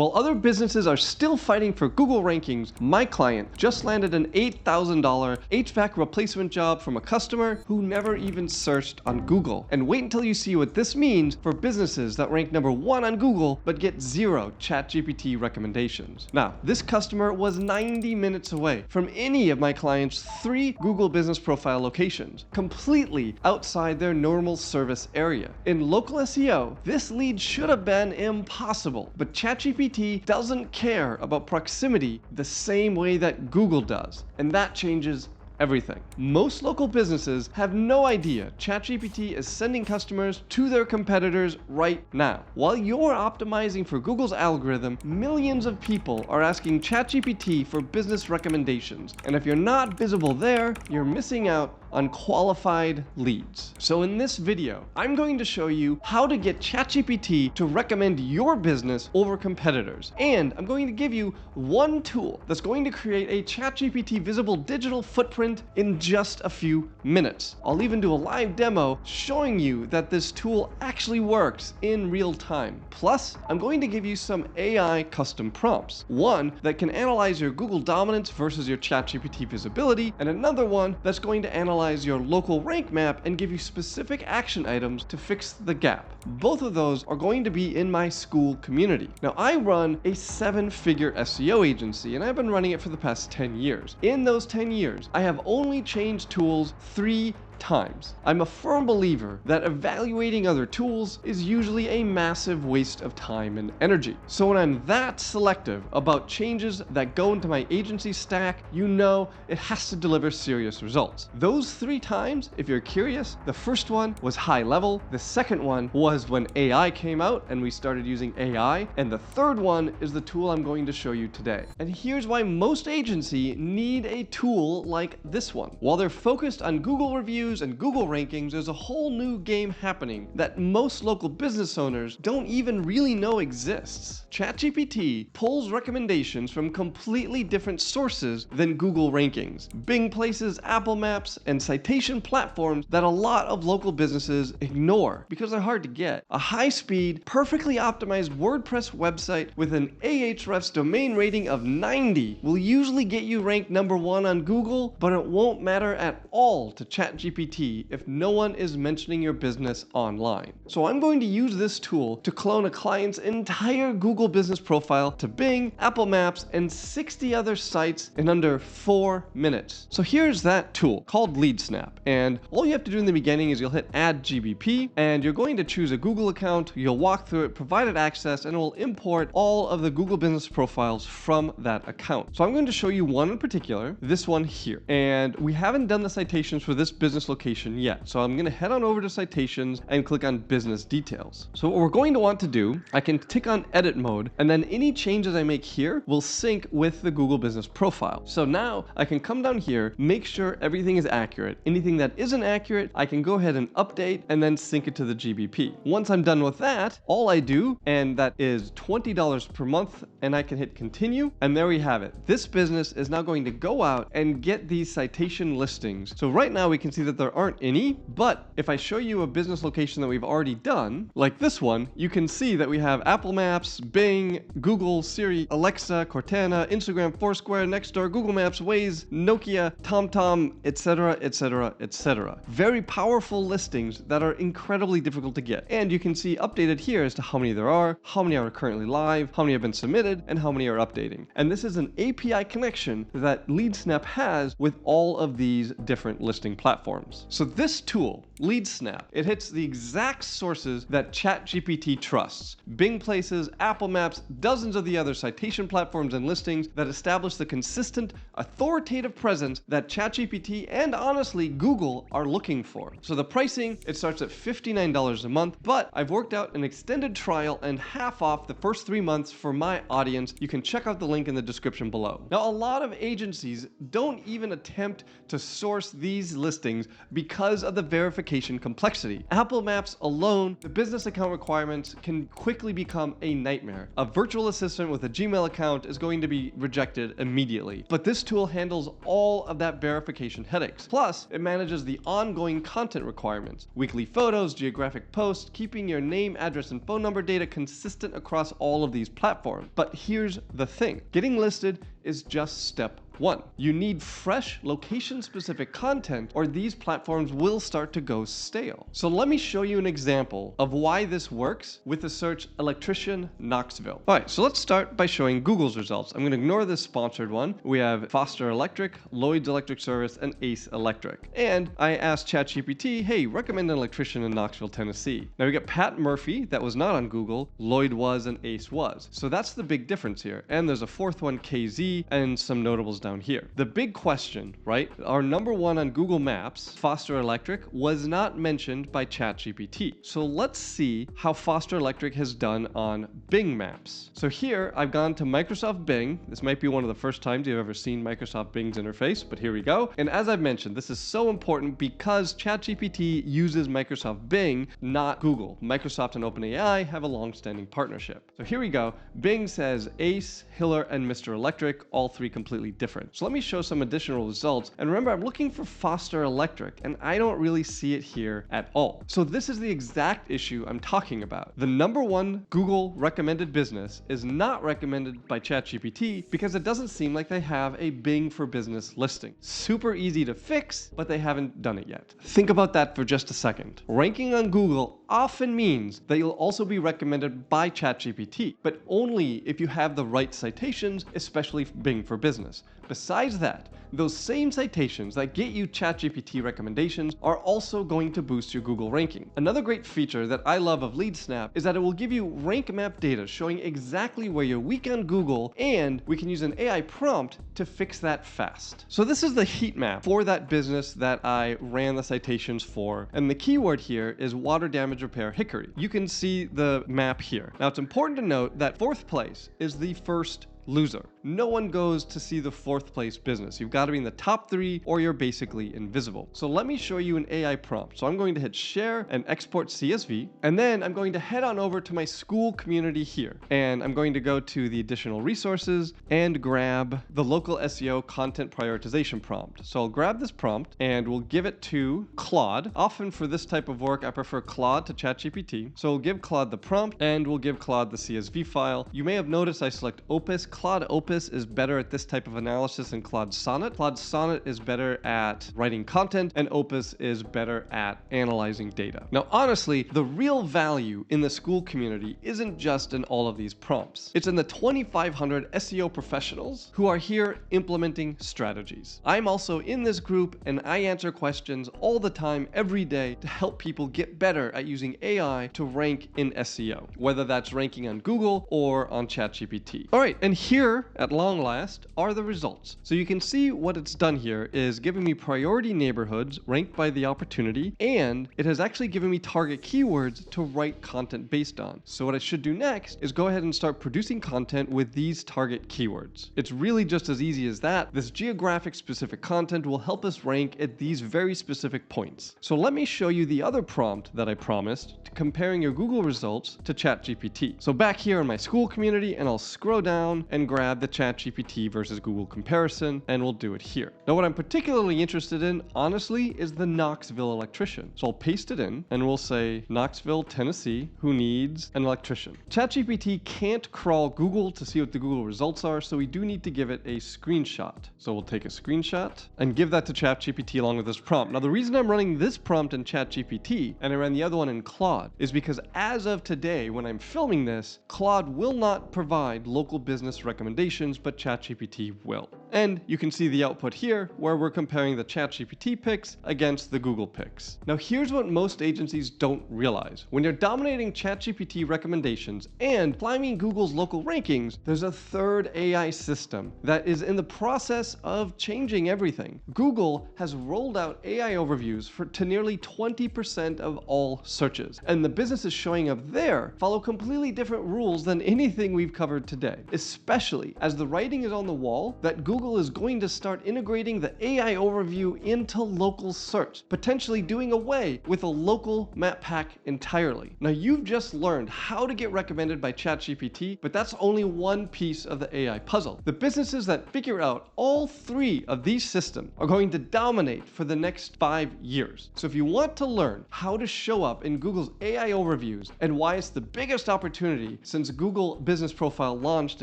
While other businesses are still fighting for Google rankings, my client just landed an $8,000 HVAC replacement job from a customer who never even searched on Google. And wait until you see what this means for businesses that rank number 1 on Google but get 0 ChatGPT recommendations. Now, this customer was 90 minutes away from any of my client's 3 Google Business Profile locations, completely outside their normal service area. In local SEO, this lead should have been impossible, but ChatGPT doesn't care about proximity the same way that Google does, and that changes everything. Most local businesses have no idea ChatGPT is sending customers to their competitors right now. While you're optimizing for Google's algorithm, millions of people are asking ChatGPT for business recommendations. And if you're not visible there, you're missing out on qualified leads. So in this video, I'm going to show you how to get ChatGPT to recommend your business over competitors. And I'm going to give you one tool that's going to create a ChatGPT visible digital footprint in just a few minutes. I'll even do a live demo showing you that this tool actually works in real time. Plus, I'm going to give you some AI custom prompts. One that can analyze your Google dominance versus your ChatGPT visibility, and another one that's going to analyze your local rank map and give you specific action items to fix the gap. Both of those are going to be in my school community. Now, I run a 7-figure SEO agency, and I've been running it for the past 10 years. In those 10 years, I have only changed tools 3 times. I'm a firm believer that evaluating other tools is usually a massive waste of time and energy. So when I'm that selective about changes that go into my agency stack, you know it has to deliver serious results. Those 3 times, if you're curious, the first one was high level, the second one was when AI came out and we started using AI, and the third one is the tool I'm going to show you today. And here's why most agencies need a tool like this one. While they're focused on Google reviews and Google rankings, there's a whole new game happening that most local business owners don't even really know exists. ChatGPT pulls recommendations from completely different sources than Google rankings, Bing Places, Apple Maps, and citation platforms that a lot of local businesses ignore because they're hard to get. A high-speed, perfectly optimized WordPress website with an Ahrefs domain rating of 90 will usually get you ranked number 1 on Google, but it won't matter at all to ChatGPT if no one is mentioning your business online. So I'm going to use this tool to clone a client's entire Google business profile to Bing, Apple Maps, and 60 other sites in under 4 minutes. So here's that tool called LeadSnap. And all you have to do in the beginning is you'll hit Add GBP, and you're going to choose a Google account. You'll walk through it, provide it access, and it will import all of the Google business profiles from that account. So I'm going to show you one in particular, this one here. And we haven't done the citations for this business location yet. So I'm going to head on over to citations and click on business details. So what we're going to want to do, I can tick on edit mode, and then any changes I make here will sync with the Google business profile. So now I can come down here, make sure everything is accurate. Anything that isn't accurate, I can go ahead and update and then sync it to the GBP. Once I'm done with that, all I do, and that is $20 per month, and I can hit continue, and there we have it. This business is now going to go out and get these citation listings. So right now we can see that there aren't any, but if I show you a business location that we've already done, like this one, you can see that we have Apple Maps, Bing, Google, Siri, Alexa, Cortana, Instagram, Foursquare, Nextdoor, Google Maps, Waze, Nokia, TomTom, etc., etc., etc. Very powerful listings that are incredibly difficult to get. And you can see updated here as to how many there are, how many are currently live, how many have been submitted, and how many are updating. And this is an API connection that LeadSnap has with all of these different listing platforms. So this tool, LeadSnap, it hits the exact sources that ChatGPT trusts. Bing Places, Apple Maps, dozens of the other citation platforms and listings that establish the consistent, authoritative presence that ChatGPT and honestly Google are looking for. So the pricing, it starts at $59 a month, but I've worked out an extended trial and half off the first 3 months for my audience. You can check out the link in the description below. Now, a lot of agencies don't even attempt to source these listings because of the verification complexity. Apple Maps alone, the business account requirements can quickly become a nightmare. A virtual assistant with a Gmail account is going to be rejected immediately. But this tool handles all of that verification headaches. Plus, it manages the ongoing content requirements, weekly photos, geographic posts, keeping your name, address, and phone number data consistent across all of these platforms. But here's the thing, getting listed is just step one. You need fresh location-specific content or these platforms will start to go stale. So let me show you an example of why this works with the search electrician Knoxville. All right, so let's start by showing Google's results. I'm going to ignore this sponsored one. We have Foster Electric, Lloyd's Electric Service, and Ace Electric. And I asked ChatGPT, hey, recommend an electrician in Knoxville, Tennessee. Now we got Pat Murphy, that was not on Google, Lloyd was, and Ace was. So that's the big difference here. And there's a fourth one, KZ, and some notables down here. The big question, right? Our number one on Google Maps, Foster Electric, was not mentioned by ChatGPT. So let's see how Foster Electric has done on Bing Maps. So here I've gone to Microsoft Bing. This might be one of the first times you've ever seen Microsoft Bing's interface, but here we go. And as I've mentioned, this is so important because ChatGPT uses Microsoft Bing, not Google. Microsoft and OpenAI have a long-standing partnership. So here we go. Bing says Ace, Hiller, and Mr. Electric, all three completely different. So let me show some additional results. And remember, I'm looking for Foster Electric, and I don't really see it here at all. So this is the exact issue I'm talking about. The number one Google recommended business is not recommended by ChatGPT because it doesn't seem like they have a Bing for Business listing. Super easy to fix, but they haven't done it yet. Think about that for just a second. Ranking on Google often means that you'll also be recommended by ChatGPT, but only if you have the right citations, especially Bing for Business. Besides that, those same citations that get you ChatGPT recommendations are also going to boost your Google ranking. Another great feature that I love of LeadSnap is that it will give you rank map data showing exactly where you're weak on Google, and we can use an AI prompt to fix that fast. So this is the heat map for that business that I ran the citations for, and the keyword here is water damage repair Hickory. You can see the map here. Now it's important to note that fourth place is the first loser. No one goes to see the fourth place business. You've got to be in the top three or you're basically invisible. So let me show you an AI prompt. So I'm going to hit share and export CSV, and then I'm going to head on over to my school community here. And I'm going to go to the additional resources and grab the local SEO content prioritization prompt. So I'll grab this prompt and we'll give it to Claude. Often for this type of work, I prefer Claude to ChatGPT. So we'll give Claude the prompt and we'll give Claude the CSV file. You may have noticed I select Opus. Claude Opus is better at this type of analysis than Claude Sonnet. Claude Sonnet is better at writing content, and Opus is better at analyzing data. Now, honestly, the real value in the school community isn't just in all of these prompts. It's in the 2,500 SEO professionals who are here implementing strategies. I'm also in this group, and I answer questions all the time, every day, to help people get better at using AI to rank in SEO, whether that's ranking on Google or on ChatGPT. All right, and here, at long last, are the results. So you can see what it's done here is giving me priority neighborhoods ranked by the opportunity, and it has actually given me target keywords to write content based on. So what I should do next is go ahead and start producing content with these target keywords. It's really just as easy as that. This geographic specific content will help us rank at these very specific points. So let me show you the other prompt that I promised, comparing your Google results to ChatGPT. So back here in my school community, and I'll scroll down and grab the ChatGPT versus Google comparison, and we'll do it here. Now, what I'm particularly interested in, honestly, is the Knoxville electrician. So I'll paste it in, and we'll say Knoxville, Tennessee, who needs an electrician. ChatGPT can't crawl Google to see what the Google results are, so we do need to give it a screenshot. So we'll take a screenshot and give that to ChatGPT along with this prompt. Now, the reason I'm running this prompt in ChatGPT and I ran the other one in Claude is because as of today, when I'm filming this, Claude will not provide local business recommendations, but ChatGPT will. And you can see the output here where we're comparing the ChatGPT picks against the Google picks. Now, here's what most agencies don't realize. When you're dominating ChatGPT recommendations and climbing Google's local rankings, there's a third AI system that is in the process of changing everything. Google has rolled out AI overviews to nearly 20% of all searches, and the businesses showing up there follow completely different rules than anything we've covered today, especially as the writing is on the wall that Google Google is going to start integrating the AI overview into local search, potentially doing away with a local map pack entirely. Now, you've just learned how to get recommended by ChatGPT, but that's only one piece of the AI puzzle. The businesses that figure out all three of these systems are going to dominate for the next 5 years. So if you want to learn how to show up in Google's AI overviews and why it's the biggest opportunity since Google Business Profile launched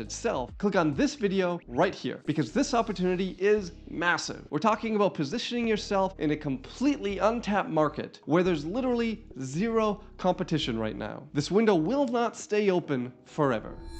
itself, click on this video right here, because this opportunity is massive. We're talking about positioning yourself in a completely untapped market where there's literally zero competition right now. This window will not stay open forever.